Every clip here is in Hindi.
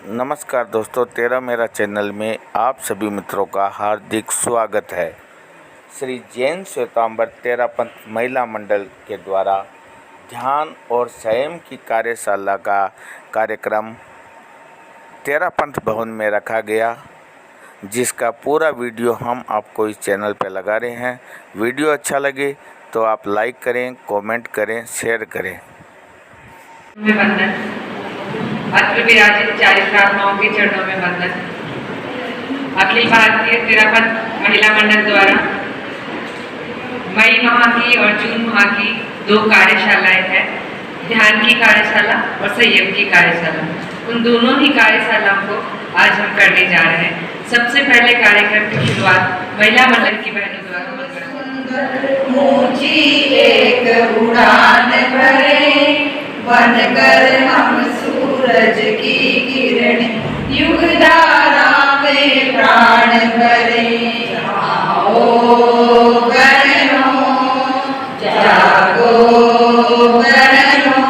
नमस्कार दोस्तों, तेरा मेरा चैनल में आप सभी मित्रों का हार्दिक स्वागत है। श्री जैन श्वेतांबर तेरा पंथ महिला मंडल के द्वारा ध्यान और संयम की कार्यशाला का कार्यक्रम तेरा पंथ भवन में रखा गया, जिसका पूरा वीडियो हम आपको इस चैनल पर लगा रहे हैं। वीडियो अच्छा लगे तो आप लाइक करें, कमेंट करें, शेयर करें। अत्र विराजित 40 आत्माओं के चरणों में वंदन। अखिल भारतीय तेरा पंथ महिला मंडल द्वारा मई माह की और जून माह की 2 कार्यशालाएं हैं, ध्यान की कार्यशाला और संयम की कार्यशाला। उन दोनों ही कार्यशालाओं को आज हम करने जा रहे हैं। सबसे पहले कार्यक्रम की शुरुआत महिला मंडल की बहनों द्वारा। ऊंची एक उड़ान भरे, बनकर हम सूरज की किरण, युग धारा में प्राण भरे। जाओ बहनों, जागो बहनों,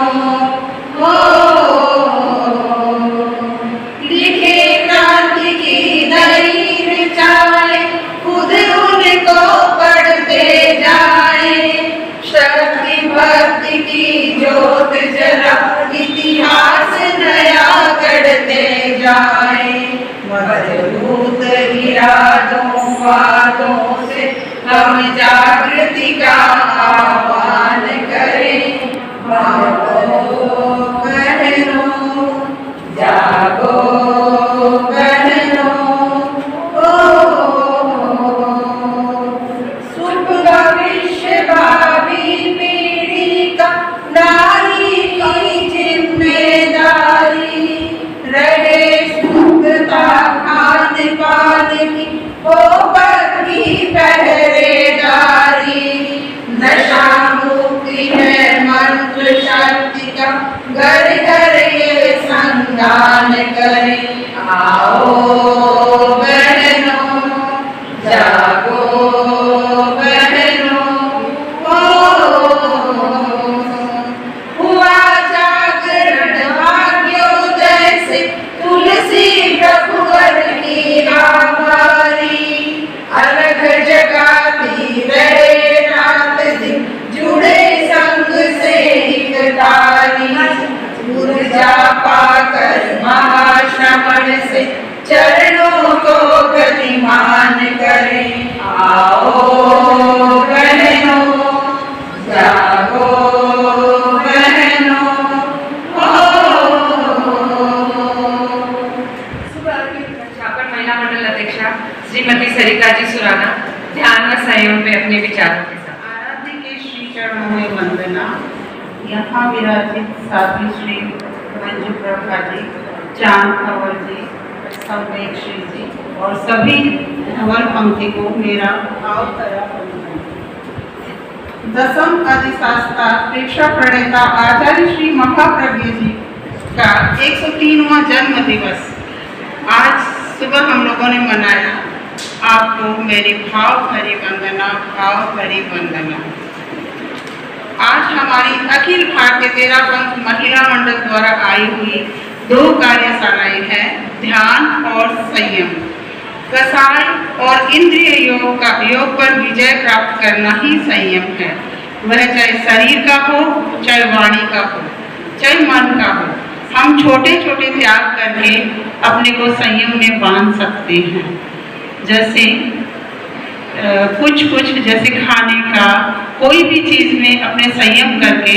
लिखे क्रांति की नई ऋचाएं, खुद उनको पढ़ते जाए। शक्ति भक्ति की ज्योत जला, इतिहास नया गढ़ते जाए। मजबूत इरादों वादों से हम जागृति का आह्वान करें। बहनों, जागो बहनों, शुभ भविष्य भावी पीढ़ी का नारी की जिम्मेदारी रहे। शुद्धता खान पान की हो पक्की पहरेदारी। नशा मुक्ति है मंत्र शक्ति का, घर घर ये संगान करें। आओ बहनों, जागो बहनों, हुआ जागरण भाग्योदय से तुलसी प्रभुवर की आभारी। अलग जगाती रहे रात दिन, जुड़े संग से हितधारी। ऊर्जा पाकर महाश्रमण से चरणों को गतिमान करें। आओ बहनों, जागो बहनों, छापर महिला मंडल अध्यक्षा श्रीमती सरिता जी सुराना ध्यान व संयम पे अपने विचारों के साथ। आराध्य के श्री चरणों में वंदना। यहाँ विराजित साध्वी श्री मंजू प्रभा जी, चांद कंवर जी, संवेद श्री जी और सभी धवल पंक्ति को मेरा भाव भरा वंदन। दसम अधिशास्ता प्रेक्षा प्रणेता आचार्य श्री महाप्रज्ञ जी का 103वां जन्म दिवस आज सुबह हम लोगों ने मनाया। आपको मेरी भाव भरी वंदना, भाव भरी वंदना। आज हमारी अखिल भारतीय तेरा पंथ महिला मंडल द्वारा आई हुई 2 कार्यशालाएं हैं, ध्यान और संयम। कसाय और इंद्रिय योग पर विजय प्राप्त करना ही संयम है। वह चाहे शरीर का हो, चाहे वाणी का हो, चाहे मन का हो। हम छोटे छोटे त्याग करके अपने को संयम में बांध सकते हैं। जैसे कुछ जैसे खाने का, कोई भी चीज में अपने संयम करके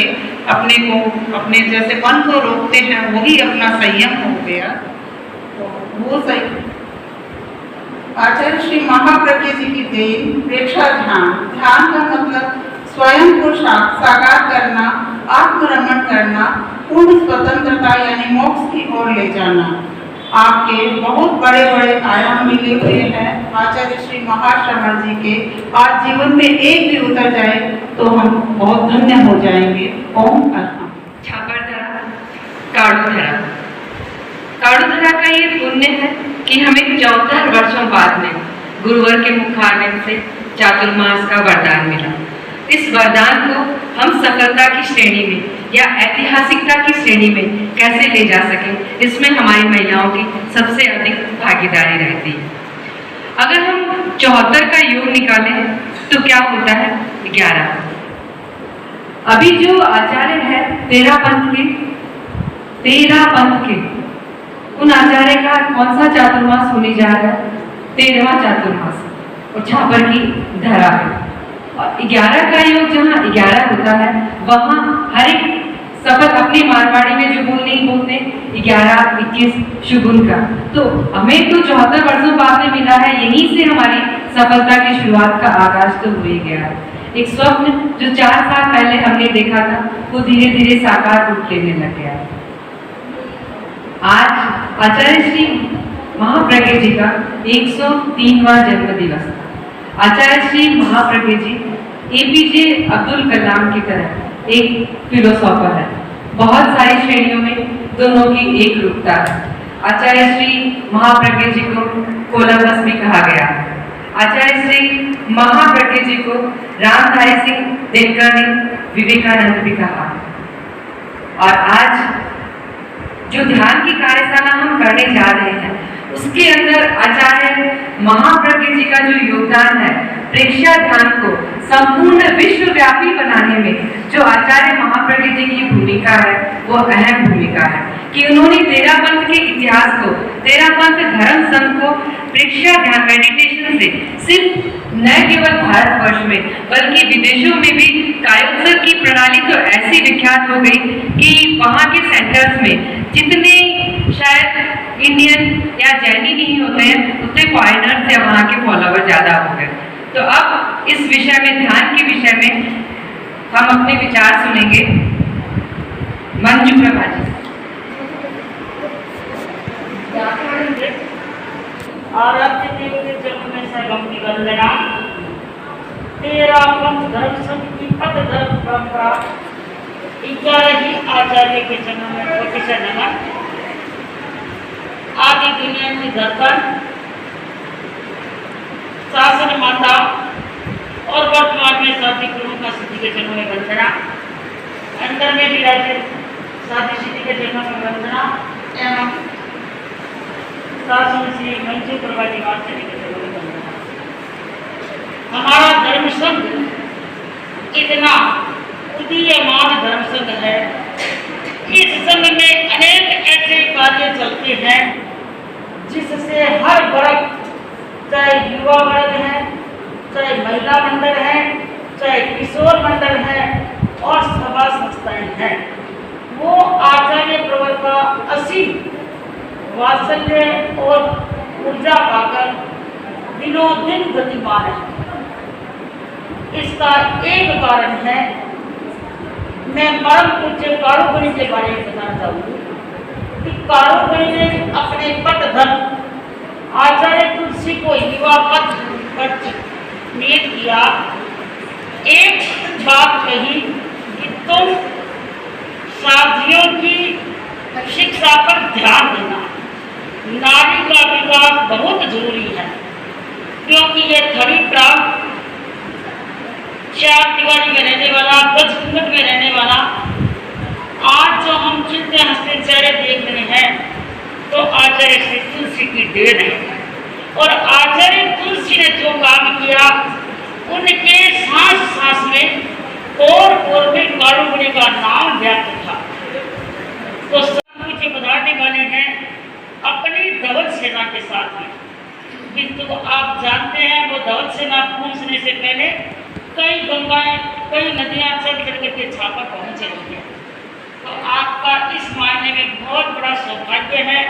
अपने को, अपने जैसे मन को रोकते हैं, वही अपना संयम हो गया। तो वो सही आचार्य श्री महाप्रज्ञ जी की देन प्रेक्षा ध्यान। ध्यान का मतलब स्वयं को साकार करना, आत्मरमण करना, पूर्ण स्वतंत्रता यानी मोक्ष की ओर ले जाना। आपके बहुत बड़े बड़े आयाम मिले हुए हैं आचार्य श्री महाश्रमण जी के। आज जीवन में एक भी उतर जाए तो हम बहुत धन्य हो जाएंगे। ओम अर्हम। छापरधरा काड़ूधरा। काड़ूधरा का ये पुण्य है कि हमें 14 वर्षों बाद में गुरुवर के मुखारविंद से चातुर्मास का वरदान मिला। इस वरदान को हम सफलता की श्रेणी में या ऐतिहासिकता की श्रेणी में कैसे ले जा सके, इसमें हमारी महिलाओं की सबसे अधिक भागीदारी रहती है। अगर हम 74 का योग निकालें तो क्या होता है 11। अभी जो आचार्य है 13 पंथ के उन आचार्य का कौन सा चातुर्मास होने जा रहा है? 13वां चातुर्मास और छापर की धरा है। और 11 का योग जहाँ 11 होता है वहाँ हर एक शपथ अपनी मारवाड़ी में जो बोलते 11, 21 शुगुन का। तो हमें तो 74 वर्षों बाद में मिला है, यहीं से हमारी सफलता की शुरुआत का आगाज तो हो ही गया है। एक स्वप्न जो 4 साल पहले हमने देखा था वो धीरे धीरे साकार रूप लेने लग गया है। आज आचार्य श्री महाप्रज्ञ जी का 103वां जन्म दिवस था। आचार्य श्री महाप्रज्ञ जी APJ अब्दुल कलाम की तरह एक फिलोसोफर है। बहुत सारी श्रेणियों में दोनों की एक रूपता है। आचार्य श्री महाप्रज्ञ जी को कोलंबस भी कहा गया है। आचार्य श्री महाप्रज्ञ जी को रामधारी सिंह दिनकर ने विवेकानंद भी कहा है। और आज जो ध्यान की कार्यशाला हम करने जा रहे हैं उसके अंदर आचार्य महाप्रज्ञ जी का जो योगदान है प्रेक्षा ध्यान को संपूर्ण विश्वव्यापी बनाने में, जो आचार्य महाप्रज्ञ जी की भूमिका है वो अहम भूमिका है कि उन्होंने 13 पंथ के इतिहास को, 13 पंथ धर्म संघ को प्रेक्षा ध्यान मेडिटेशन से सिर्फ न केवल भारतवर्ष में बल्कि विदेशों में भी कायोत्सव की प्रणाली तो ऐसी विख्यात हो गई कि वहाँ के सेंटर्स में जितने शायद इंडियन या जैनी नहीं होते हैं उतने फॉरेनर्स या वहाँ के फॉलोवर ज़्यादा हो गए। तो अब इस विषय में, ध्यान के विषय में हम अपने विचार सुनेंगे मंजू प्रभा जी। आराध्य देव के जन्म में सर्वम की वंदना। 13 पंथ धर्म संघ की पद धर्म परंपरा 11 ही आचार्य के जन्म में प्रोफेसर नमन। आदि दुनिया की धड़कन, शासन माता और वर्तमान में साथी गुरु का सिद्धि के जन्म में वंदना। अंदर में विराजित साथी सिद्धि के जन्म में वंदना एवं शासन श्री मंजू प्रभा निवास के जन्म में वंदना। हमारा धर्म संघ इतना उदीयमान धर्म संघ है। इस संघ में अनेक ऐसे कार्य चलते हैं जिससे हर वर्ग, चाहे युवा वर्ग है, चाहे महिला मंडल है, चाहे किशोर मंडल है और सभा संस्थाएं हैं, वो आचार्य प्रवर का असीम वात्सल्य और ऊर्जा पाकर दिनों दिन गतिमान है। इसका एक कारण है, मैं परम पूज्य कारुगुणी के बारे में बताना चाहूँगी कि कारुगुणी ने अपने पटधर आचार्य तुलसी को युवा पद पर नियत किया। एक बात कही कि तुम साथियों की शिक्षा पर ध्यान देना, नारी का विकास बहुत जरूरी है, क्योंकि ये थड़ी प्राप्त 4 दीवारी में रहने वाला, गज घूंघट में रहने वाला, आज जो हम चिंते हंसते चेहरे देख रहे हैं तो आचार्य श्री तुलसी की देन है। और आचार्य तुलसी ने जो काम किया उनके सांस सांस में और में कारुगुणी का नाम व्याप्त था। तो सब कुछ बताने वाले हैं अपनी धवल सेना के साथ में, किंतु आप जानते हैं वो धवल सेना पहुंचने से पहले कई गंगाएं, कई नदियां चल करके छापर पहुंच रही है। तो आपका इस मायने में बहुत बड़ा सौभाग्य है।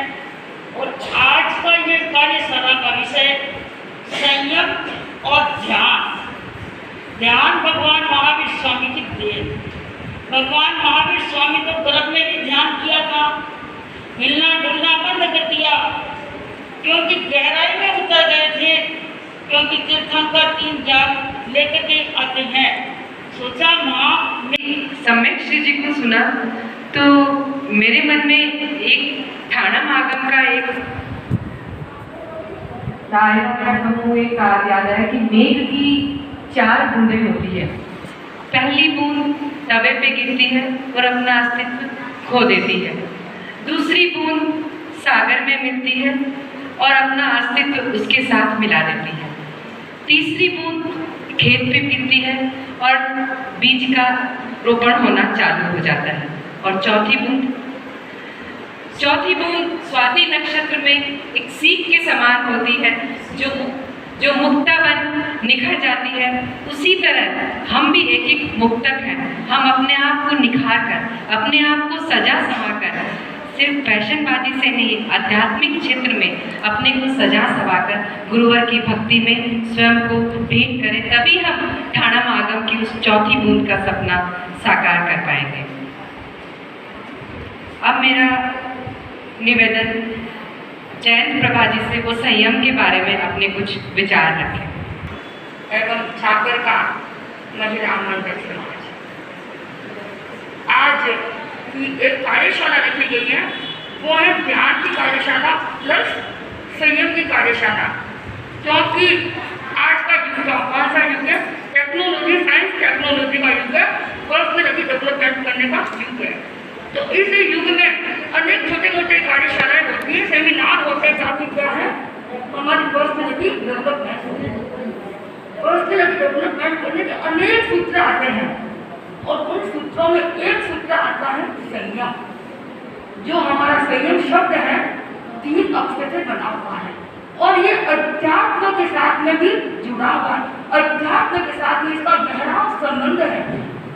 और आज का ये कार्यशाला का विषय संयम और ध्यान। ध्यान भगवान महावीर स्वामी की देन। भगवान महावीर स्वामी तो गर्भ में भी ध्यान किया था, हिलना डुलना बंद कर दिया, क्योंकि गहराई में उतर गए थे, क्योंकि तीर्थंकर 3 जाग लेकर के आते हैं। सोचा माँ सम्यक श्री जी को सुना तो मेरे मन में एक ठाणम आगम का एक याद आया कि मेघ की 4 बूंदें होती है। पहली बूंद तवे पे गिरती है और अपना अस्तित्व खो देती है। दूसरी बूंद सागर में मिलती है और अपना अस्तित्व उसके साथ मिला देती है। तीसरी बूंद खेत पे गिरती है और बीज का रोपण होना चालू हो जाता है। और चौथी बूंद स्वाति नक्षत्र में एक सीख के समान होती है जो मुक्ता बन निखर जाती है। उसी तरह हम भी एक एक मुक्तक हैं। हम अपने आप को निखार कर, अपने आप को सजा समा कर, सिर्फ फैशनबाजी से नहीं, आध्यात्मिक क्षेत्र में अपने को सजा सवा कर गुरुवर की भक्ति में स्वयं को भेंट करें, तभी हम ठाणम आगम की उस चौथी बूंद का सपना साकार कर पाएंगे। अब मेरा निवेदन जयंत प्रभा जी से वो संयम के बारे में अपने कुछ विचार रखें। एवं छापर का महिला मंडल समाज आज की एक कार्यशाला रखी गई है, वो है ध्यान की कार्यशाला प्लस संयम की कार्यशाला। क्योंकि आज का युग कौन सा युग है? टेक्नोलॉजी, साइंस टेक्नोलॉजी का युग है, पर्सनैलिटी डेवलपमेंट करने का युग है। तो इस युग में अनेक छोटे मोटे कार्यशालाएं होती हैं, सेमिनार होते हैं, ताकि क्या है हमारी पर्सनैलिटी डेवलपमेंट होती है। पर्सनैलिटी डेवलपमेंट करने के अनेक सूत्र आते हैं और उन सूत्रों में एक सूत्र आता है संयम। जो हमारा संयम शब्द है 3 अक्षर से बना हुआ है और ये अध्यात्म के साथ में भी जुड़ा हुआ है। अध्यात्म के साथ में इसका गहरा संबंध है।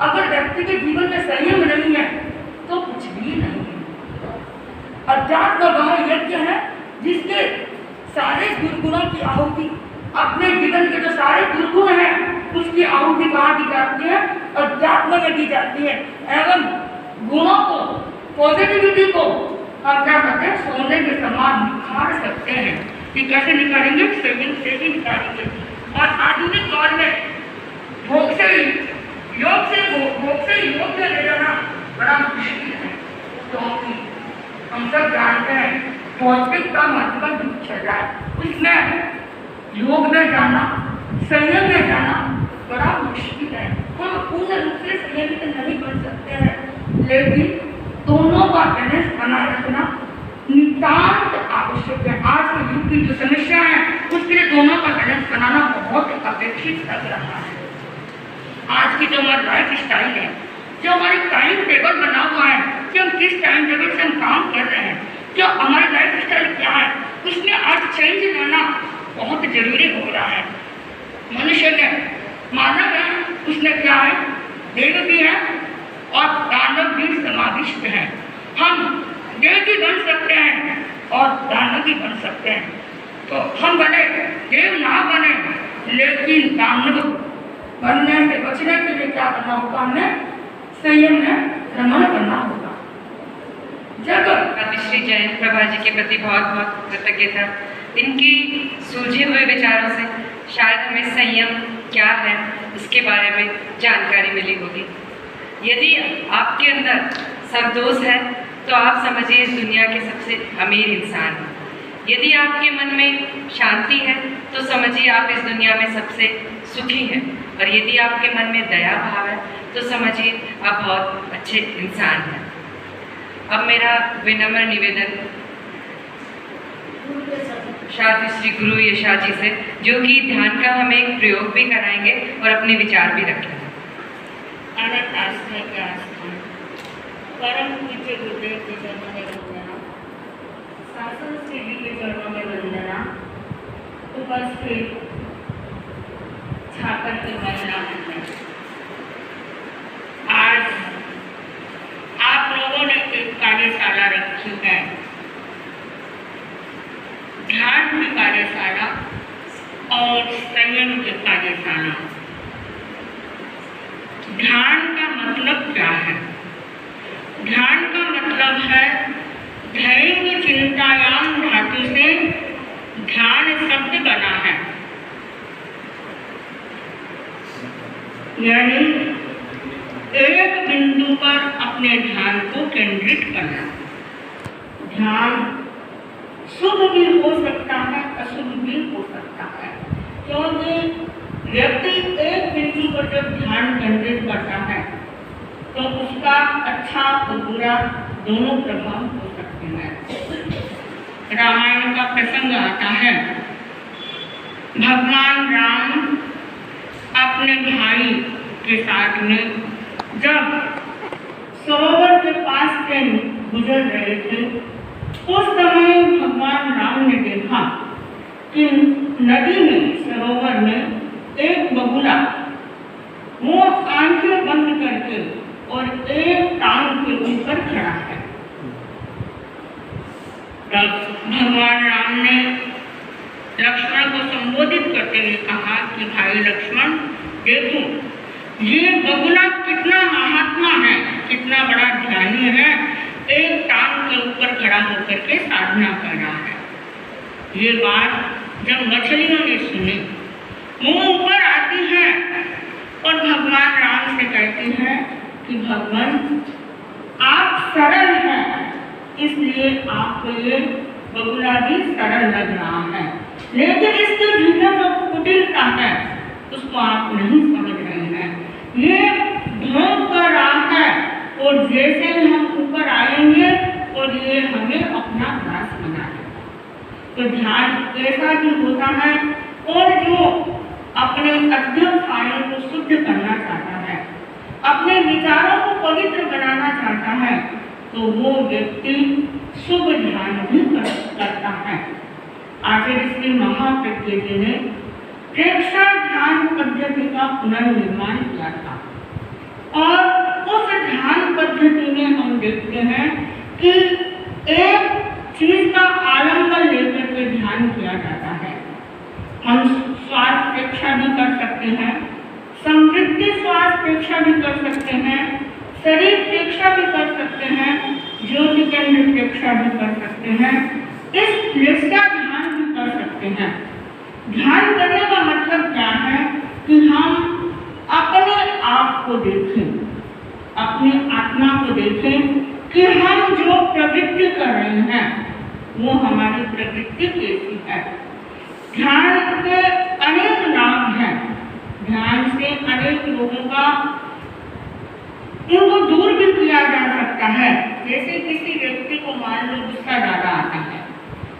अगर व्यक्ति के जीवन में संयम नहीं है तो कुछ भी नहीं है। अध्यात्म वह यज्ञ है जिसके सारे दुर्गुणों की आहुति, अपने जीवन के जो सारे दुर्गुण हैं उसकी आहुति कहाँ दी जाती है? अध्यात्म में दी जाती है। एवं गुणों को, पॉजिटिविटी को हम क्या करते हैं? सोने के समान निखार सकते हैं। कि कैसे निकालेंगे? संयम से ही निकालेंगे। और आधुनिक दौर में भोग से योग में ले जाना बड़ा मुश्किल है, क्योंकि हम सब जानते हैं पौष्टिक का महत्व युग चल रहा है। उसमें योग में जाना, संयम में जाना बड़ा मुश्किल है। हम पूर्ण रूप से संयमित नहीं बन सकते हैं, लेकिन दोनों का बैलेंस बनाए रखना नितांत आवश्यक है। आज के युग की जो समस्या है उसके लिए दोनों का बैलेंस बनाना बहुत अपेक्षित लग रहा है। आज की जो हमारी लाइफ स्टाइल है, जो हमारी टाइम टेबल बना हुआ है कि हम किस टाइम टेबल से हम काम कर रहे हैं, जो हमारी लाइफ स्टाइल क्या है, उसमें आज चेंज लाना बहुत जरूरी हो रहा है। मनुष्य में मानव है, उसमें क्या है? देव भी है और दानव भी समाविष्ट है। हम देव भी बन सकते हैं और दानव भी बन सकते हैं। तो हम बने, देव ना बने, लेकिन दानव बनने से बचने के लिए क्या करना होगा? हमें संयम में रमण करना होगा। जब श्री जयंत प्रभा जी के प्रति बहुत बहुत कृतज्ञता। इनकी सुलझे हुए विचारों से शायद हमें संयम क्या है इसके बारे में जानकारी मिली होगी। यदि आपके अंदर संतोष है तो आप समझिए इस दुनिया के सबसे अमीर इंसान हैं। यदि आपके मन में शांति है तो समझिए आप इस दुनिया में सबसे सुखी हैं। और यदि आपके मन में दया भाव है तो समझिए आप बहुत अच्छे इंसान हैं। अब मेरा विनम्र निवेदन शादी श्री गुरु यशा जी से, जो कि ध्यान का हमें एक प्रयोग भी कराएंगे और अपने विचार भी रखेंगे। अनंत आस्था के आस्थान परम पूज्य गुरुदेव के चरणों में वंदना, शासन श्री जी के चरणों में वंदना, उपस्थित छापर की महिला मंडल, आज आप लोगों ने एक कार्यशाला रखी है, ध्यान की कार्यशाला और संयम की कार्यशाला। ध्यान का मतलब क्या है? ध्यान का मतलब है धैर्य चिंतायाम धातु से ध्यान शब्द बना है, यानी एक बिंदु पर अपने ध्यान को केंद्रित करना। ध्यान शुभ भी हो सकता है, अशुभ भी हो सकता है, क्योंकि व्यक्ति एक बिंदु पर जब ध्यान केंद्रित करता है तो उसका अच्छा और बुरा दोनों प्रभाव हो सकते हैं। रामायण का प्रसंग आता है, भगवान राम अपने भाई के साथ में जब सरोवर के पास से गुजर रहे थे, उस समय भगवान राम ने देखा कि नदी में, सरोवर में एक बगुला वो आंखें बंद करके और एक टांग के ऊपर खड़ा है। तब भगवान राम ने लक्ष्मण को संबोधित करते हुए कहा कि भाई लक्ष्मण, देखो ये बगुला कितना महात्मा है, कितना बड़ा ध्यानी है, एक टांग के ऊपर खड़ा होकर के साधना कर रहा है। ये बात जब मछलियों ने सुनी, वो ऊपर आती है और भगवान राम से कहती है कि भगवान आप सरल हैं, इसलिए आपको ये बगुला भी सरल लग रहा है, लेकिन इसके भीतर जो कुटिलता है उसको आप नहीं समझ रहे हैं। ये ढोंग कर रहा है और जैसे ही हम ऊपर आएंगे और ये हमें अपना दास बना देगा। तो ध्यान ऐसा भी होता है, और जो अपने अध्ययन कार्यों को शुद्ध करना चाहता है, अपने विचारों को पवित्र बनाना चाहता है, तो वो व्यक्ति शुभ ध्यान भी करता है। आचार्य श्री महाप्रज्ञ जी ने प्रेक्षा ध्यान पद्धति का पुनर्निर्माण किया था, और उस ध्यान पद्धति में हम देखते हैं कि एक चीज का आलंबन लेकर के ध्यान किया जाता है। हम श्वास प्रेक्षा भी कर सकते हैं, समृद्धि श्वास प्रेक्षा भी कर सकते हैं, शरीर प्रेक्षा भी कर सकते हैं, ज्योति केंद्र प्रेक्षा भी कर सकते हैं, इस प्रेक्षा ध्यान भी कर सकते हैं। ध्यान करने का मतलब क्या है कि हम अपने आप को देखें, अपनी आत्मा को देखें कि हम जो प्रवृत्ति कर रहे हैं वो हमारी प्रवृत्ति कैसी है। ध्यान के अनेक लाभ हैं, ध्यान से अनेक लोगों का उनको दूर भी किया जा सकता है। जैसे किसी व्यक्ति को मान लो गुस्सा ज़्यादा आता है,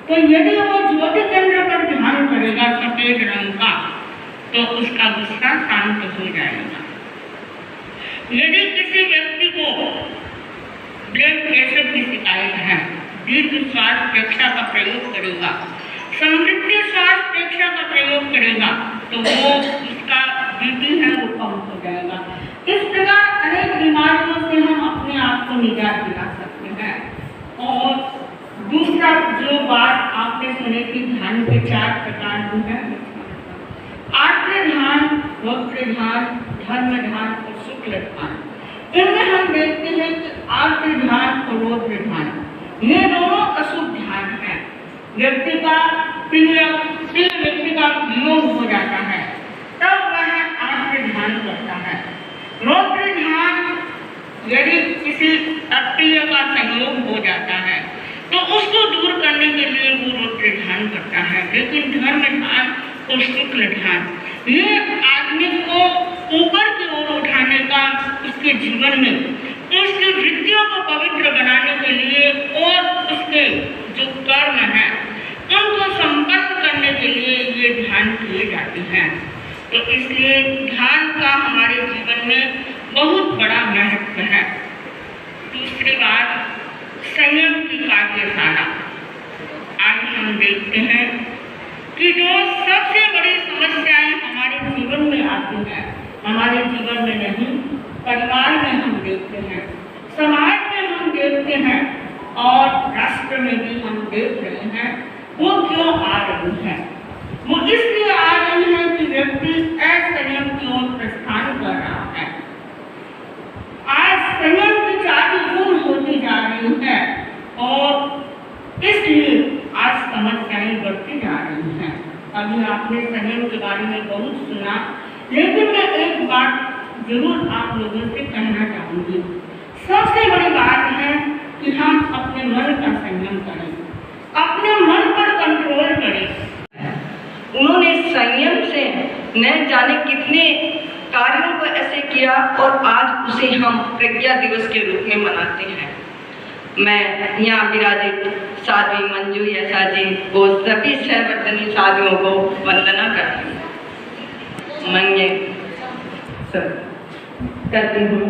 तो यदि वो ज्योति केंद्र पर ध्यान करेगा सफेद रंग का, तो उसका गुस्सा शांत हो जाएगा। यदि किसी व्यक्ति को ब्लड प्रेशर की शिकायत है, दीर्घ श्वास प्रेक्षा का प्रयोग करेगा, समृद्धि श्वास प्रेक्षा का प्रयोग करेगा, तो वो उसका बीपी है वो कम हो जाएगा। इस प्रकार अनेक बीमारियों से हम अपने आप को निजात दिला सकते हैं। और दूसरा जो बात आपने सुनी कि ध्यान के 4 प्रकार भी हैं, आर्द्र ध्यान, वक्र ध्यान, धर्म ध्यान और शुक्ल ध्यान। इनमें हम देखते हैं कि आर्द्र ध्यान और रौद्र ध्यान ये दोनों अशुभ ध्यान है। व्यक्ति का प्रिय व्यक्ति का वियोग हो जाता है, तब वह आर्द्र ध्यान करता है। रौद्र ध्यान यदि किसी अप्रिय का संयोग हो जाता है तो उसको दूर करने के लिए वो रौद्र ध्यान करता है। लेकिन धर्म ध्यान और शुक्ल ध्यान ये आदमी को ऊपर की ओर उठाने का, उसके जीवन में उसकी वृत्तियों को पवित्र बनाने के लिए और उसके जो कर्म हैं उनको संपन्न करने के लिए ये ध्यान किए जाते हैं। तो इसलिए ध्यान का हमारे जीवन में बहुत बड़ा महत्व है। दूसरी बात, संयम की कार्यशाला। आज हम देखते हैं कि जो सबसे बड़ी समस्याएं हमारे जीवन में आती हैं, हमारे जीवन में नहीं, परिवार में हम देखते हैं, समाज में हम देखते हैं और राष्ट्र में भी हम देख रहे हैं, वो क्यों आ रही है? वो इसलिए आ रही है कि व्यक्ति असंयम की ओर प्रस्थान कर रहा है। आज संयम की चाबी गुम होती जा रही है और इसलिए आज समस्याएं बढ़ती जा रही हैं। अभी आपने संयम के बारे में बहुत सुना, लेकिन मैं एक बात जरूर आप लोगों से कहना चाहूँगी। सबसे बड़ी बात है कि हम अपने मन का संयम करें, अपने मन पर कंट्रोल करें। उन्होंने संयम से न जाने कितने कार्यों को ऐसे किया और आज उसे हम प्रज्ञा दिवस के रूप में मनाते हैं। मैं यहाँ विराजित साध्वी मंजू यशा जी वो सभी सहवर्तनी साधियों को वंदना करती हूँ, मंगे करती हूँ।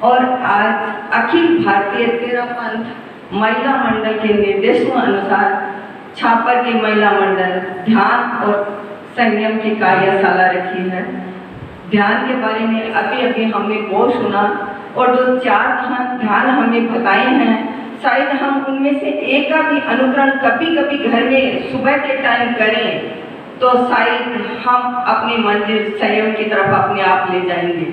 और आज अखिल भारतीय तेरापंथ महिला मंडल के निर्देशों अनुसार छापर की महिला मंडल ध्यान और संयम की कार्यशाला रखी है। ध्यान के बारे में अभी हमने बहुत सुना और जो 4 ध्यान हमें बताए हैं, शायद हम उनमें से एक का भी अनुकरण कभी घर में सुबह के टाइम करें तो शायद हम अपनी मंजिल संयम की तरफ अपने आप ले जाएंगे,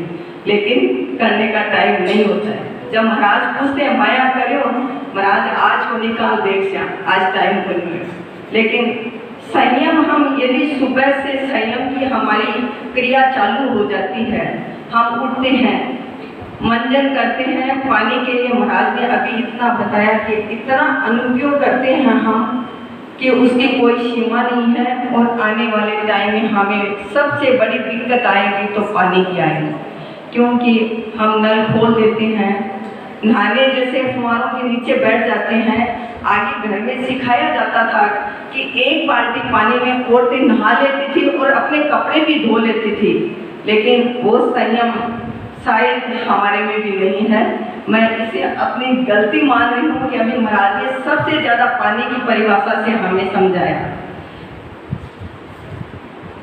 लेकिन करने का टाइम नहीं होता है। जब महाराज पूछते हैं माया करो, महाराज आज को निकाल देख श्याम, आज टाइम को नहीं है। लेकिन संयम हम यदि सुबह से संयम की हमारी क्रिया चालू हो जाती है, हम उठते हैं, मंजन करते हैं पानी के लिए। महाराज ने अभी इतना बताया कि इतना अनुपयोग करते हैं हम कि उसकी कोई सीमा नहीं है। और आने वाले टाइम में हमें सबसे बड़ी दिक्कत आएगी तो पानी की आएगी, क्योंकि हम नल खोल देते हैं, नहाने जैसे फुहारों के नीचे बैठ जाते हैं। आगे घर में सिखाया जाता था कि 1 बाल्टी पानी में औरतें नहा लेती थी और अपने कपड़े भी धो लेती थी, लेकिन वो संयम शायद हमारे में भी नहीं है। मैं इसे अपनी गलती मान रही हूँ कि अभी महाराज ने सबसे ज़्यादा पानी की परिभाषा से हमें समझाया।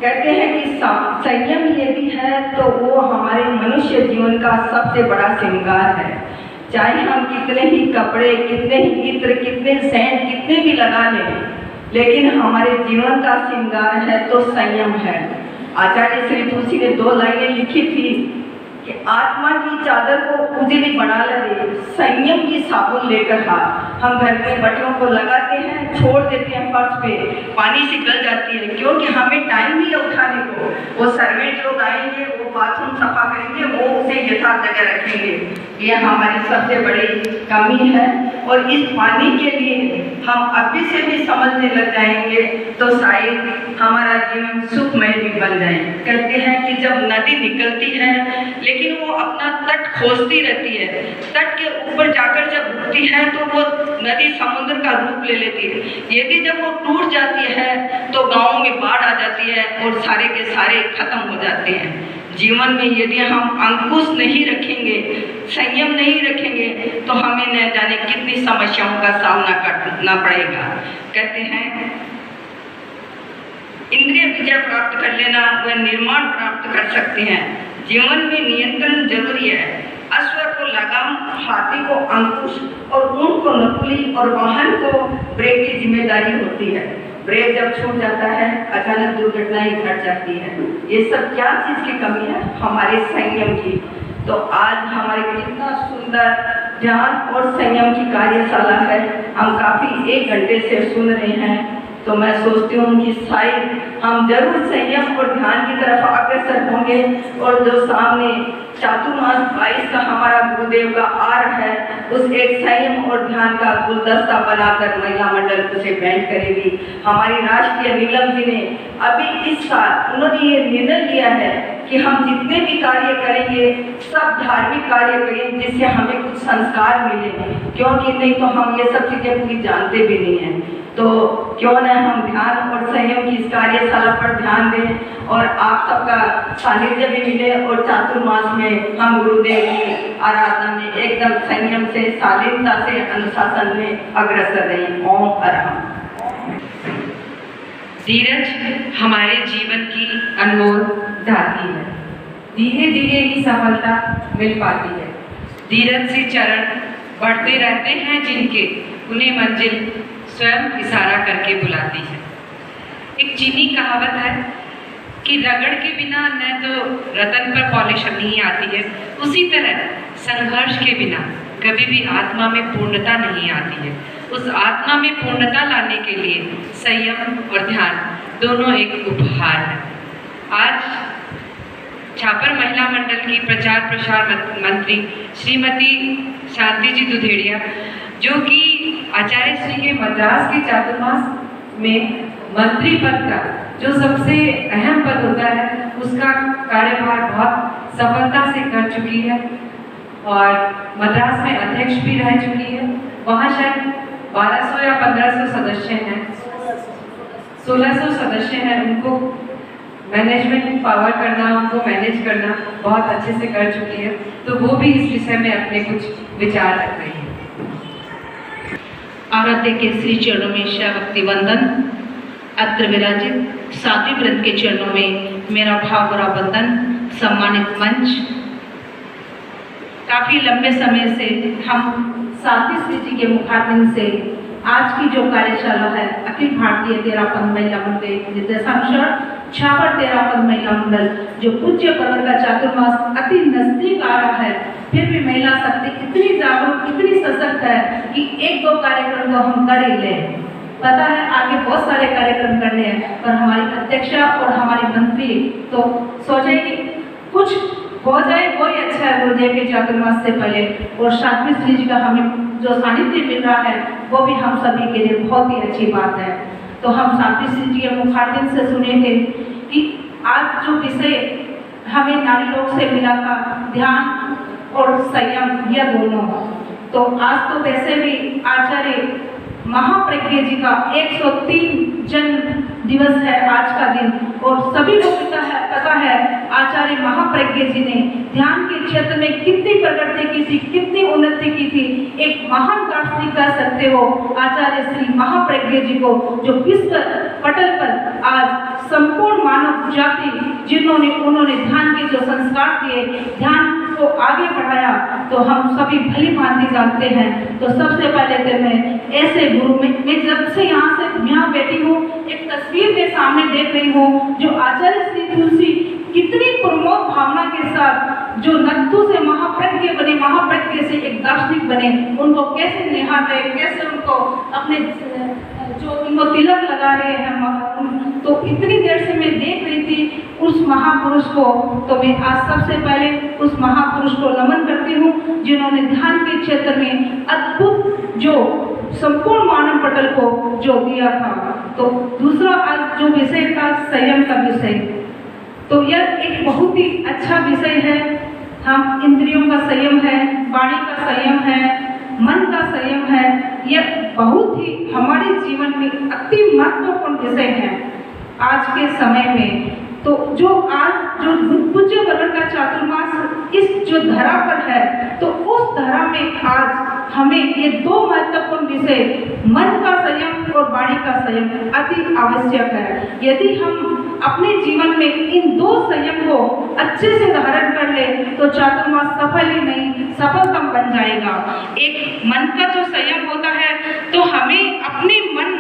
कहते हैं कि संयम यदि है तो वो हमारे मनुष्य जीवन का सबसे बड़ा श्रृंगार है। चाहे हम कितने ही कपड़े, कितने ही इत्र, कितने सेंट, कितने भी लगा लें, लेकिन हमारे जीवन का श्रृंगार है तो संयम है। आचार्य श्री तुलसी ने 2 लाइनें लिखी थी कि आत्मा की चादर को उजली बना ले, संयम की साबुन लेकर खा। हम घर में बच्चों को लगाते हैं, छोड़ देते हैं फर्श पे, पानी से गल जाती है, क्योंकि हमें टाइम नहीं है उठाने को। वो सर्वेंट लोग आएंगे, वो बाथरूम सफा करेंगे, वो उसे यथार्थ जगह रखेंगे। ये हमारी सबसे बड़ी कमी है। और इस पानी के लिए हम अभी से भी समझने लग जाएंगे तो शायद हमारा जीवन सुखमय भी बन जाए। कहते हैं कि जब नदी निकलती है लेकिन वो अपना तट खोजती रहती है, तट के ऊपर जाकर जब रुकती है तो वो नदी समुद्र का रूप ले लेती है। यदि जब वो टूट जाती है तो गाँव में बाढ़ आ जाती है और सारे के सारे खत्म हो जाते हैं। जीवन में यदि हम अंकुश नहीं रखेंगे, संयम नहीं रखेंगे तो हमें न जाने कितनी समस्याओं का सामना करना पड़ेगा। कहते हैं इंद्रिय विजय प्राप्त कर लेना व निर्माण प्राप्त कर सकते हैं। जीवन में नियंत्रण जरूरी है। अश्व को लगाम, हाथी को अंकुश और ऊंट को नकुली और वाहन को ब्रेक की जिम्मेदारी होती है। ब्रेक जब छूट जाता है अचानक दुर्घटनाएं घट जाती है। ये सब क्या चीज़ की कमी है? हमारे संयम की। तो आज हमारे कितना सुंदर ध्यान और संयम की कार्यशाला है, हम काफ़ी 1 घंटे से सुन रहे हैं। तो मैं सोचती हूँ कि शायद हम जरूर संयम और ध्यान की तरफ अग्रसर होंगे। और जो सामने चातुर्मास 22 का हमारा गुरुदेव का आर है, उस एक संयम और ध्यान का गुलदस्ता बनाकर महिला मंडल उसे भेंट करेगी। हमारी राष्ट्रीय नीलम जी ने अभी इस साल उन्होंने ये निर्णय लिया है कि हम जितने भी कार्य करेंगे सब धार्मिक कार्य करें जिससे हमें कुछ संस्कार मिले, क्योंकि नहीं तो हम ये सब चीज़ें पूरी जानते भी नहीं हैं। तो क्यों न हम ध्यान और संयम की इस कार्यशाला पर ध्यान दें और आप सबका सानिध्य भी मिले और चातुर्मास में हम गुरुदेव की आराधना में एकदम संयम से, शालीनता से, अनुशासन में अग्रसर रहें। ओम अरहम। धीरज हमारे जीवन की अनमोल धाती है। धीरे धीरे ही सफलता मिल पाती है। धीरज से चरण बढ़ते रहते हैं जिनके, उन्हें मंजिल स्वयं इशारा करके बुलाती है। एक चीनी कहावत है कि रगड़ के बिना न तो रतन पर पॉलिश नहीं आती है, उसी तरह संघर्ष के बिना कभी भी आत्मा में पूर्णता नहीं आती है। उस आत्मा में पूर्णता लाने के लिए संयम और ध्यान दोनों एक उपहार है। आज छापर महिला मंडल की प्रचार प्रसार मंत्री श्रीमती शांति जी दुधेड़िया, जो कि आचार्य श्री के मद्रास के चातुर्मास में मंत्री पद का जो सबसे अहम पद होता है उसका कार्यभार बहुत सफलता से कर चुकी है और मद्रास में अध्यक्ष भी रह चुकी है। वहाँ शायद 1200 या 1500 सदस्य हैं, 1600 सदस्य हैं। उनको मैनेजमेंट पावर करना, उनको मैनेज करना बहुत अच्छे से कर चुकी है, तो वो भी इस विषय में अपने कुछ विचार रख रही है। आराध्य के श्री चरणों में शैवक्ति वंदन। अत्र विराजित साध्वी वृंद के चरणों में मेरा भाव भरा वंदन। सम्मानित मंच, काफ़ी लंबे समय से हम साध्वी श्री जी के मुखारबिंद से आज की जो कार्यशाला है अखिल भारतीय तेरापंथ महिला मंडल निर्देशानुसार छापर तेरापंथ महिला मंडल, जो पूज्य पर्व का चातुर्मास अति नजदीक आ रहा है, फिर भी महिला शक्ति इतनी जागरूक, इतनी सशक्त है कि एक दो कार्यक्रम तो हम कर ही लें। पता है आगे बहुत सारे कार्यक्रम करने हैं, पर हमारी अध्यक्षा और हमारी मंत्री तो सोचे कि कुछ हो जाए वही अच्छा है गुरुदेव के चातुर्मास से पहले। और साध्वी श्री जी का हमें जो सानिध्य मिल रहा है वो भी हम सभी के लिए बहुत ही अच्छी बात है। तो हम साध्वी श्री जी के मुखारबिंद से सुने थे कि आज जो विषय हमें नारी लोग से मिला था, ध्यान और संयम, यह दोनों, तो आज तो वैसे भी आचार्य महाप्रज्ञ जी का 103 जन्म दिवस है आज का दिन, और सभी लोगों को पता है आचार्य महाप्रज्ञ जी ने ध्यान के क्षेत्र में कितनी प्रगति की थी, कितनी उन्नति की थी। एक महान दार्शनिक कह सकते हो आचार्य श्री महाप्रज्ञ जी को, जो विश्व पटल पर आज संपूर्ण मानव जाति जिन्होंने उन्होंने ध्यान के जो संस्कार दिए, ध्यान को आगे बढ़ाया, तो हम सभी भली भांति जानते हैं। तो सबसे पहले तो मैं ऐसे गुरु में मैं जब से यहाँ बैठी हूँ, एक तस्वीर के सामने देख रही हूँ जो आचार्य श्री तुलसी कितनी प्रमोद भावना के साथ जो नत्थु से महाप्रज्ञ बने, महाप्रज्ञ से एक दार्शनिक बने, उनको कैसे निहार रहे, कैसे उनको अपने जो उनको तिलक लगा रहे हैं, तो इतनी देर से मैं देख रही थी उस महापुरुष को। तो मैं आज सबसे पहले उस महापुरुष को नमन करती हूँ जिन्होंने ध्यान के क्षेत्र में अद्भुत जो संपूर्ण मानव पटल को जो दिया था। तो दूसरा आज जो विषय था संयम का विषय, तो यह एक बहुत ही अच्छा विषय है। हम इंद्रियों का संयम है, वाणी का संयम है, मन का संयम है, यह बहुत ही हमारे जीवन में अति महत्वपूर्ण विषय है आज के समय में। तो जो आज जो पूज्य पर्व का चातुर्मास इस जो धरा पर है, तो उस धरा में आज हमें ये दो महत्वपूर्ण विषय, मन का संयम और वाणी का संयम अति आवश्यक है। यदि हम अपने जीवन में इन दो संयम को अच्छे से धारण कर ले तो चातुर्मास सफल ही नहीं, सफलतम बन जाएगा। एक मन का जो संयम होता है, तो हमें अपने मन,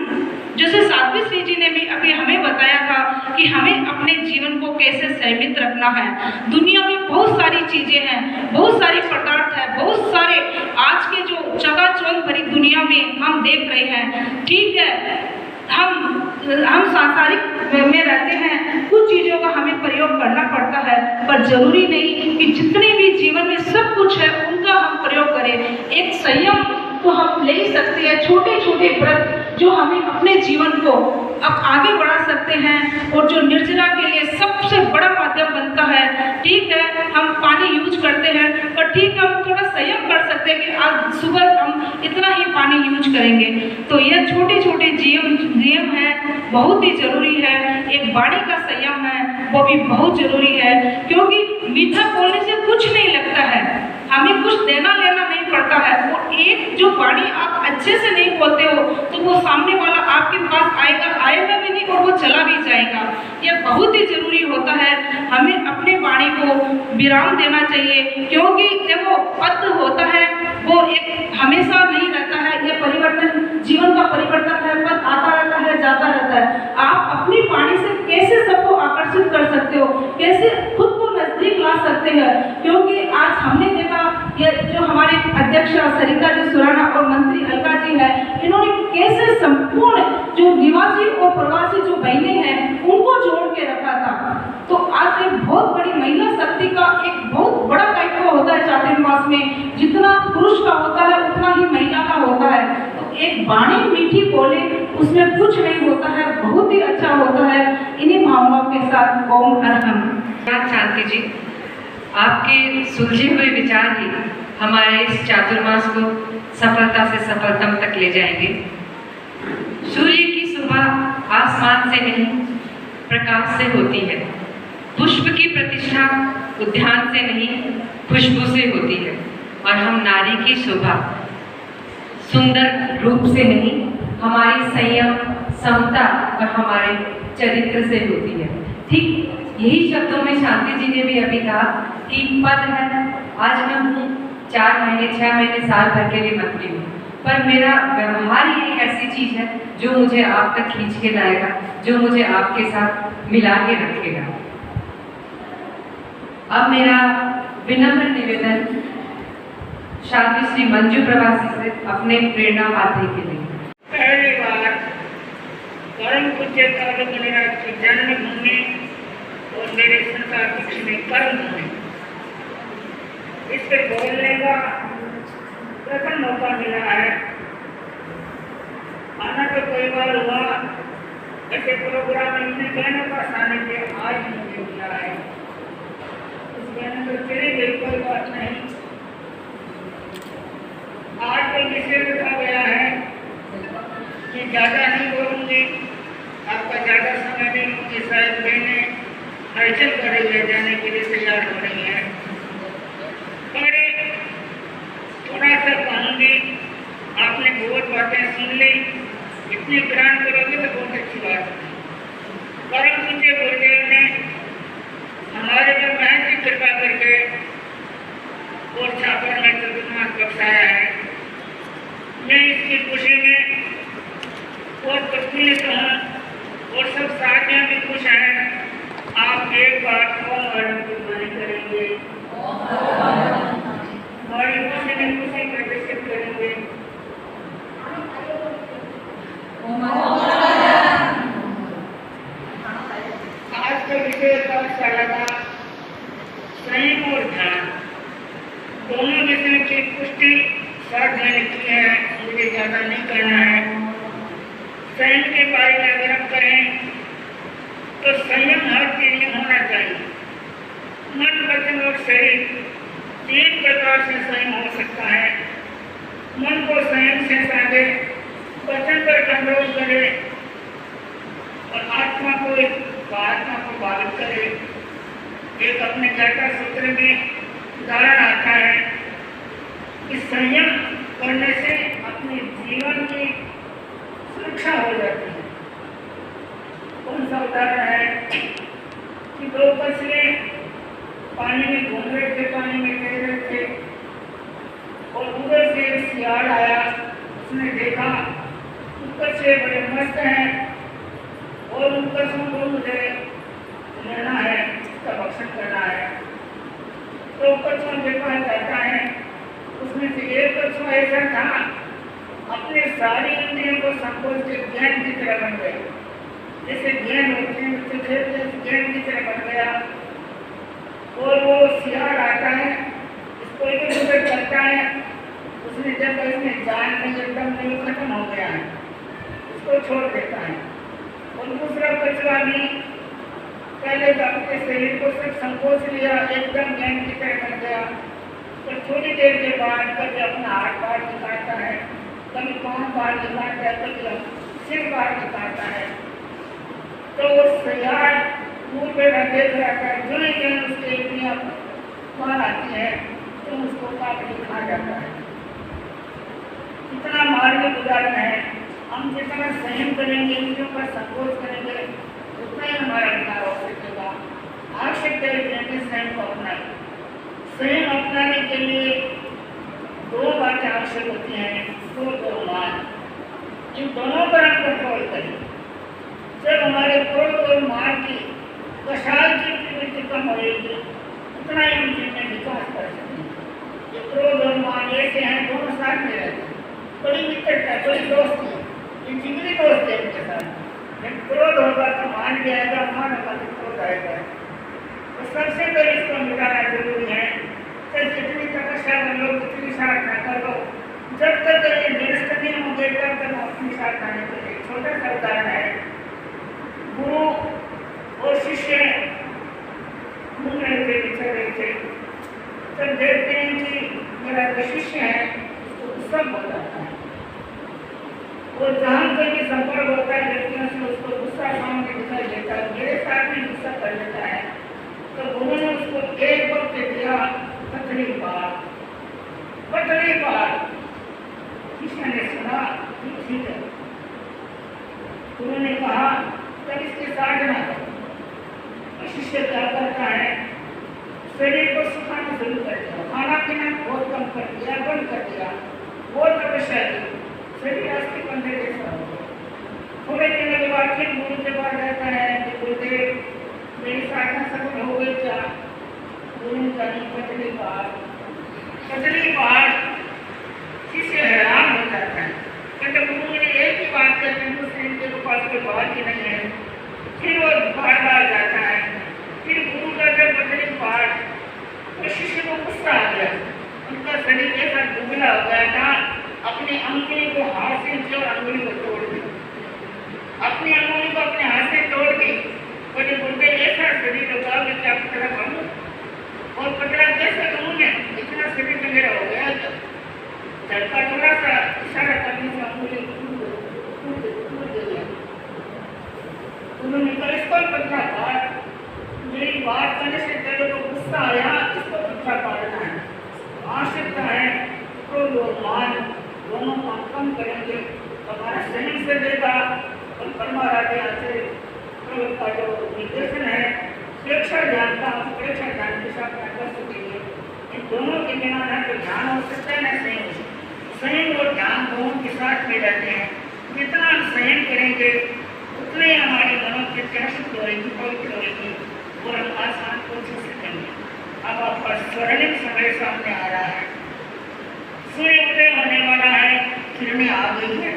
जैसे साध्वी श्री जी ने भी अभी हमें बताया था कि हमें अपने जीवन को कैसे संयमित रखना है। दुनिया में बहुत सारी चीजें हैं, बहुत सारी पदार्थ है, बहुत सारे आज के जो चकाचौंध भरी दुनिया में हम देख रहे हैं। ठीक है, हम सांसारिक में रहते हैं, कुछ चीज़ों का हमें प्रयोग करना पड़ता है, पर जरूरी नहीं कि जितने भी जीवन में सब कुछ है उनका हम प्रयोग करें। एक संयम तो हम ले ही सकते हैं, छोटे छोटे व्रत जो हमें अपने जीवन को अब आगे बढ़ा सकते हैं, और जो निर्जरा के लिए सबसे बड़ा माध्यम बनता है। ठीक है, हम पानी यूज करते हैं, पर ठीक है हम थोड़ा संयम कर सकते हैं कि आज सुबह हम इतना ही पानी यूज करेंगे। तो यह छोटे छोटे नियम है, बहुत ही जरूरी है। एक वाणी का संयम है, वो भी बहुत जरूरी है, क्योंकि मीठा बोलने से कुछ नहीं लगता है, हमें कुछ देना लेना नहीं पड़ता है। और एक जो वाणी आप अच्छे से नहीं बोलते हो तो वो सामने वाला आपके पास आएगा भी नहीं, और वो चला भी जाएगा। यह बहुत ही जरूरी होता है, हमें अपने वाणी को विराम देना चाहिए, क्योंकि देखो पद होता है वो एक हमेशा नहीं रहता है, यह परिवर्तन, जीवन का परिवर्तन है, पद आता रहता है, जाता रहता है। आप अपनी वाणी से कैसे सबको आकर्षित कर सकते हो, कैसे खुद को नजदीक ला सकते हैं, क्योंकि आज हमने देखा ये जो हमारे अध्यक्ष सरिता जी सुराना और मंत्री अलका जी है, इन्होंने कैसे संपूर्ण जो निवासी और प्रवासी जो बहने हैं उनको जोड़ के रखा था। तो आज एक बहुत बड़ी महिला शक्ति का एक बहुत बड़ा दायित्व होता है चातुर्मास में, जितना पुरुष का होता है उतना ही महिला का होता है। तो एक वाणी मीठी बोले, उसमें कुछ नहीं होता है, बहुत ही अच्छा होता है। इन्हीं भावनाओं के साथ ओम अरहम। शांति जी, आपके सुलझे हुए विचार ही हमारे इस चातुर्मास को सफलता से सफलतम तक ले जाएंगे। सूर्य की सुबह आसमान से नहीं, प्रकाश से होती है। पुष्प की प्रतिष्ठा उद्यान से नहीं, खुशबू से होती है। और हम नारी की शोभा सुंदर रूप से नहीं, हमारी संयम, समता और हमारे चरित्र से होती है। ठीक यही शब्दों में शांति जी ने भी अभी कहा कि पद है, आज मैं हूँ 4 महीने 6 महीने साल भर के लिए मंत्री हूँ, पर मेरा व्यवहार ही एक ऐसी चीज है जो मुझे आप तक खींच के लाएगा, जो मुझे आपके साथ मिला के रखेगा। अब मेरा विनम्र निवेदन शांति श्री मंजू प्रवासी से अपने प्रेरणा पाते के लिए। पहली बार परम पूज्य कालू मुनिराज की जन्मभूमि और मेरे संसार पक्ष में कर्म भूमि, इस पर बोलने का प्रथम मौका मिला है। आना तो कई बार हुआ, ऐसे प्रोग्राम में इतने बहनों का सानिध्य आज मुझे मिला है। उस बहनों को चली गई कोई बात नहीं। आज तो विषय रखा गया है कि ज़्यादा नहीं बोलूँगी, आपका ज़्यादा समय नहीं लूँगी। शायद बहने हलचल कर रही है, जाने के लिए तैयार हो रही है, पर थोड़ा सा कहूँगी। आपने बहुत बातें सुन ली, इतनी ग्रहण करोगे तो बहुत अच्छी बात है। परम पूज्य गुरुदेव ने हमारे पर महज की कृपा करके और छापर में चतुर्मास बख्शाया है। मैं इसकी खुशी में और प्रफुल्लित हूँ और सब साथियाँ भी खुश हैं। आप एक बार ओम अरहम की ध्वनि करेंगे, हमारी खुशी में खुशी प्रदर्शित करेंगे। आज का विषय पाठशाला का संयम और ध्यान, दोनों विषयों की पुष्टि साथ मैंने की है, मुझे ज़्यादा नहीं करना है। संयम के बारे में अगर हम करें तो संयम हर चीज में होना चाहिए। मन, वचन और शरीर 3 प्रकार से संयम हो सकता है। मन को संयम से साधे, वचन पर कंट्रोल करे और आत्मा को बाधित करे। एक अपने चर्चा सूत्र में उदाहरण आता है कि संयम करने से अपने जीवन की सुरक्षा हो जाती है। कौन सा उदाहरण है कि 2 कछुए पानी में घूम रहे थे, पानी में तैर रहे थे और उधर से एक सियार आया। उसने देखा कछुए बड़े मस्त हैं और उन कछुओं को मुझे लेना है, उसका भक्षण करना है। तो कछुओं के पास जाता है, उसमें से एक कछुआ ऐसा था अपने सारी इंद्रियों को संकोच के ज्ञान की तरह बन गया। जैसे ज्ञान होते हैं उसके खेलते ज्ञान की तरह बन गया और वो सियार आता है, इसको इधर उधर चलता है। उसने जब इसमें जान नहीं एकदम नहीं खत्म हो गया है, उसको छोड़ देता है। और दूसरा कछुआ भी पहले तो अपने शरीर को सिर्फ संकोच लिया, एकदम ज्ञान की तरह बन गया। तो थोड़ी देर के बाद कभी अपना हाथ बाहर निकालता है, कभी पाँव बाहर निकालता है, कभी सिर बाहर निकालता है। तो वो सियार दूर बैठा देख रहा था, जो ही उसके इंद्रियाँ बाहर आती है तो उसको काट के खा जाता है। इतना मार्मिक उदाहरण है। हम जितना संयम करेंगे, इंद्रियों का संकोच करेंगे, उतना ही हमारा उद्धार हो सकेगा। आवश्यकता है संयम को अपनाएं। संयम अपनाने के लिए 2 बातें आवश्यक होती हैं, क्रोध और मान। इन दोनों पर हम कंट्रोल करें। जब हमारे क्रोध और मान की कषाय की प्रवृत्ति कम होगी, उतना ही हम जीवन विकास कर सकते हैं। ये क्रोध और मान ऐसे हैं, दोनों साथ में रहते हैं, बड़ी मित्रता, बड़ी दोस्ती, ये जिगरी दोस्त है इनके साथ। जब क्रोध होगा तो मान भी आएगा, मान होगा तो क्रोध आएगा। तो सबसे पहले इसको मिटाना जरूरी है। तो जितनी तपस्या कर लो, जितनी साधना कर लो, जब तक ये निरस्त नहीं होंगे तब तक अपने साथ आने के लिए छोटा सा उदाहरण है। गुरु और शिष्य घूम रहे थे, बिछड़ रहे थे, तब देखते हैं कि मेरा जो शिष्य है उसको गुस्सा बहुत आता है और जहाँ पे भी संपर्क होता है व्यक्तियों से उसको गुस्सा सामने दिखाई देता है, मेरे साथ भी गुस्सा कर लेता है। तो गुरु ने उसको एक वक्त दिया पतली बात। शिष्य ने सुना कि ठीक है। गुरु ने कहा तब इसकी साधना करो। शिष्य क्या करता है, शरीर को सुखाना शुरू कर दिया, खाना पीना बहुत कम कर दिया, बंद कर दिया, बहुत तपस्या की, शरीर अस्थि पंजर जैसा हो गया। थोड़े दिनों के बाद फिर गुरु के पास जाता है कि गुरुदेव मेरी साधना सफल हो गई क्या? गुरु ने कहा पतली बात। शिष्य हैरान हो जाता है, कहते गुरु ने एक ही बात करते दूसरे इनके पास कोई बात ही नहीं है। फिर वो बार बार जाता है, फिर गुरु का जब पतली बात, तो शिष्य को गुस्सा आ गया। उनका शरीर ऐसा दुबला हो गया था, अपनी अंगुली को हाथ से नीचे और अंगुली को तोड़ दी, अपनी अंगुली को अपने हाथ से तोड़ दी। बोले गुरुदेव ऐसा शरीर होगा मैं क्या पतला बनूं और पतला कैसे बनूं? इतना शरीर तो मेरा हो गया। झटका थोड़ा सा इशारा करने से अंगुली टूट गई। उन्होंने कहा इसको पतला काट। मेरी बात करने से तेरे को गुस्सा आया, इसको पतला काटना है। आवश्यकता है क्रोध और मान दोनों को कम करेंगे, हमारा शरीर से देगा और परमाराध्य आचार्य का जो निर्देशन है प्रेक्षा ध्यान का, प्रेक्षा ध्यान के साथ कर सकेंगे। इन दोनों के बिना ना तो ध्यान हो सकता है ना संयम। संयम और ध्यान दोनों के साथ में रहते हैं। जितना हम संयम करेंगे उतने हमारी मनोवृत्तियां शुद्ध होगी, पवित्र होगी और हम आसान को छू सकेंगे। अब आपका स्वर्णिम समय सामने आ रहा है, सूर्य उदय होने वाला है, किरणें आ गई है,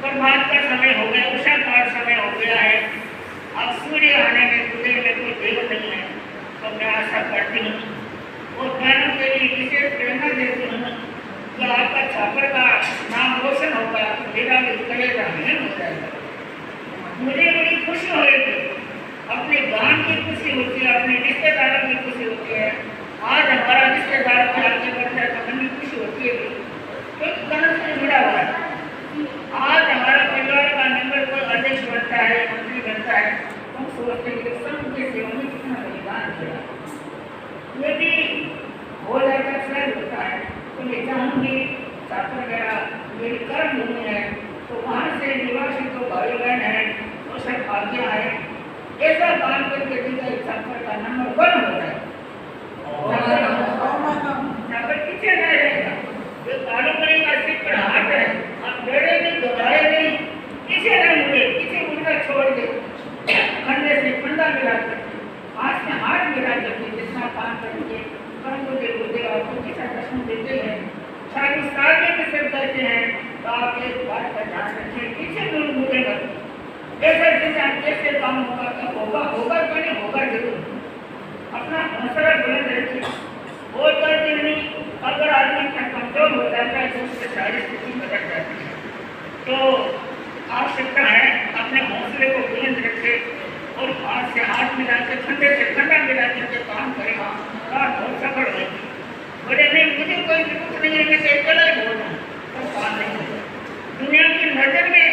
प्रभात का समय हो गया, उषा काल समय हो गया है। अब सूर्य आने में उदय में कोई देर नहीं है, तो मैं आशा करती हूँ और बहनों के लिए विशेष प्रेरणा देती हूँ कि आपका छापर का नाम रोशन होगा, मेरा भी कलेजा नहीं हो जाएगा। मुझे बड़ी खुशी होगी, अपने गांव की खुशी होती है, अपने रिश्तेदारों की खुशी होती है। आज हमारा रिश्तेदार को आगे बढ़ता है तो हमें खुशी होती है क्योंकि कलम से जुड़ा हुआ है। आज हमारा परिवार का मेंबर कोई अध्यक्ष बनता है, मंत्री बनता है, हम सोचते हैं कि सबके सेवा में कितना बलिदान किया। यदि हो जाता सहज होता है तो मैं चाहूँगी छात्र मेरा मेरी कर्म भूमि है, तो वहाँ से निवासी तो भाई बहन है तो सब भाग्य है, ऐसा काम करके दिखा छात्र का नंबर 1 हो जाए, पीछे नहीं रहेगा। ये कारोबारी का सिर पर हाथ है, आप डरे नहीं, घबराए नहीं, पीछे नहीं मुड़े, पीछे मुड़ना छोड़ दे, कंधे से कंधा मिला कर, हाथ से हाथ मिला करके जितना काम करेंगे परंतु के गुरुदेव आपको कैसा दर्शन देते हैं, सारी साधने के सिर करते हैं। तो आप एक बात का ध्यान रखें, पीछे दूर मुड़े मत। ऐसा कैसे काम होगा, कब होगा, होगा तो नहीं होगा जरूर। अपना हौसला बुलंद रखिए और करते नहीं। अगर आदमी का कमजोर हो जाता है तो उससे सारी स्थिति बदल जाती है। तो आवश्यकता है अपने हौसले को बुलंद रखे और हाथ से हाथ मिला के, ठंडे से ठंडा मिला करके काम करेगा, काम बहुत सफल होगी। बोले नहीं मुझे कोई जरूरत नहीं है, मैं अकेला ही बोल रहा हूँ, तो काम नहीं होगा। दुनिया की नजर में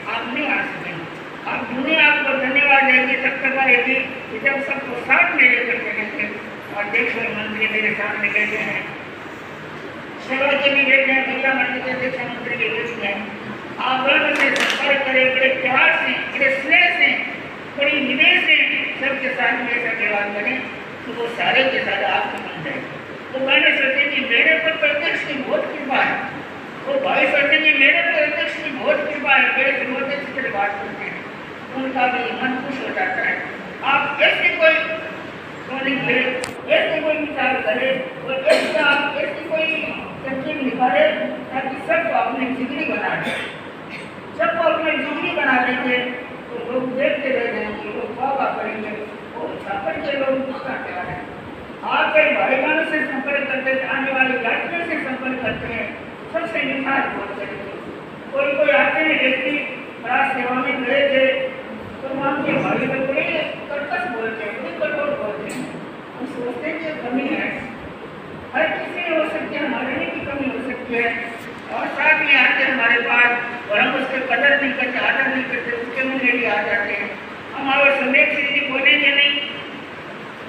आप नहीं आ सकेंगे। अब दुनिया आपको धन्यवाद देगी, तब तक आएगी कि जब सबको साथ में लेकर चलेंगे। और देखो मंत्री मेरे सामने कहते हैं, सेवा के भी बैठे हैं, महिला मंडल के अध्यक्ष मंत्री के बीच में आप लोगों से संपर्क करें, बड़े प्यार से, बड़े स्नेह से, बड़ी निवेश से सबके साथ में ऐसा व्यवहार करें तो वो सारे के सारे आपको मिल जाए। तो मैंने सोचे कि मेरे पर अध्यक्ष की बहुत कृपा है, वो भाई सोचे कि मेरे पर अध्यक्ष की बहुत कृपा है, मेरे सर्वोच्च से बात करते हैं, उनका भी मन खुश हो जाता है। आप ऐसे कोई ऐसे कोई विचार करें और ऐसी कोई तरकीब निकाले ताकि सबको अपनी जिगरी बना दे। सबको अपनी जिगरी बना देंगे तो लोग देखते रह जाएंगे, लोग वाह करेंगे। और छापर के लोग उसका प्यार है। आप कई भाई बहनों से संपर्क करते हैं, आने वाले यात्रियों से संपर्क करते हैं, सबसे निखार बोल करें। कोई आते हैं व्यक्ति राज सेवा में गए थे तो वहाँ के भाई में बड़े कर्कश बोलते हैं, बड़े कठोर बोलते हैं। हम सोचते हैं कि कमी है, हर किसी में हो सकती है, हमारे में भी कमी हो सकती है। और साथ में आते हमारे पास और हम उसके कदर नहीं करते, आदर नहीं करते, उसके मुँह भी आ जाते हैं। हमारे समय से बोलेंगे नहीं,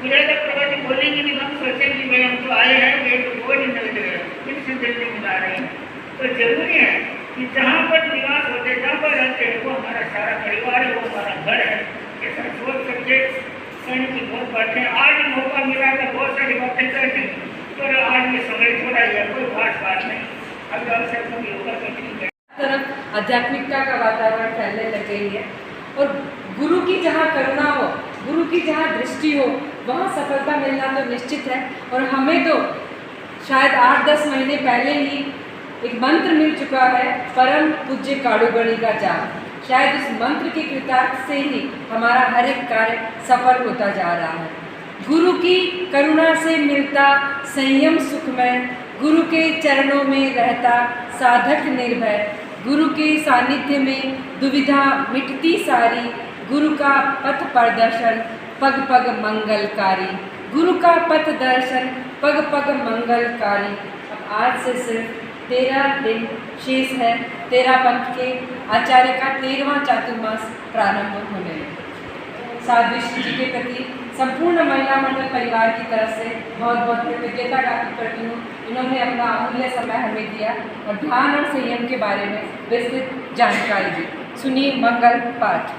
विराट प्रभाती बोलेंगे नहीं, हम सोचेंगे कि भाई हम तो आए हैं, ये तो बोझ नहीं दे रहे, किसी दिल्ली में ला रहे हैं। तो जरूरी है कि जहाँ पर निवास होते हैं, जहाँ पर रहते हैं, वो हमारा सारा परिवार है, वो हमारा घर है। ऐसा सोच करके कहने की बहुत बातें। आज मौका मिला तो बहुत सारी बातें करती, पर आज में समय थोड़ा ही है, कोई खास बात नहीं। अभी अवसर कभी होगा तो ठीक है। तरफ आध्यात्मिकता का वातावरण फैलने लग गई है और गुरु की जहाँ करुणा हो, गुरु की जहाँ दृष्टि हो, वहाँ सफलता मिलना तो निश्चित है। और हमें तो शायद 8-10 महीने पहले ही एक मंत्र मिल चुका है, परम पूज्य काड़ूगणी का जाप। शायद उस मंत्र के कृतार्थ से ही हमारा हर एक कार्य सफल होता जा रहा है। गुरु की करुणा से मिलता संयम सुखमय, गुरु के चरणों में रहता साधक निर्भय, गुरु के सानिध्य में दुविधा मिटती सारी, गुरु का पथ प्रदर्शन पग पग मंगलकारी, गुरु का पथ दर्शन पग पग मंगलकारी। अब आज से सिर्फ 13 दिन शेष है 13 पंथ के आचार्य का 13वां चातुर्मास प्रारंभ होने में। साध्वी श्री जी के प्रति संपूर्ण महिला मंडल परिवार की तरफ से बहुत बहुत कृतज्ञता ज्ञापित करती हूँ। इन्होंने अपना अमूल्य समय हमें दिया और ध्यान और संयम के बारे में विस्तृत जानकारी दी। सुनिए मंगल पाठ।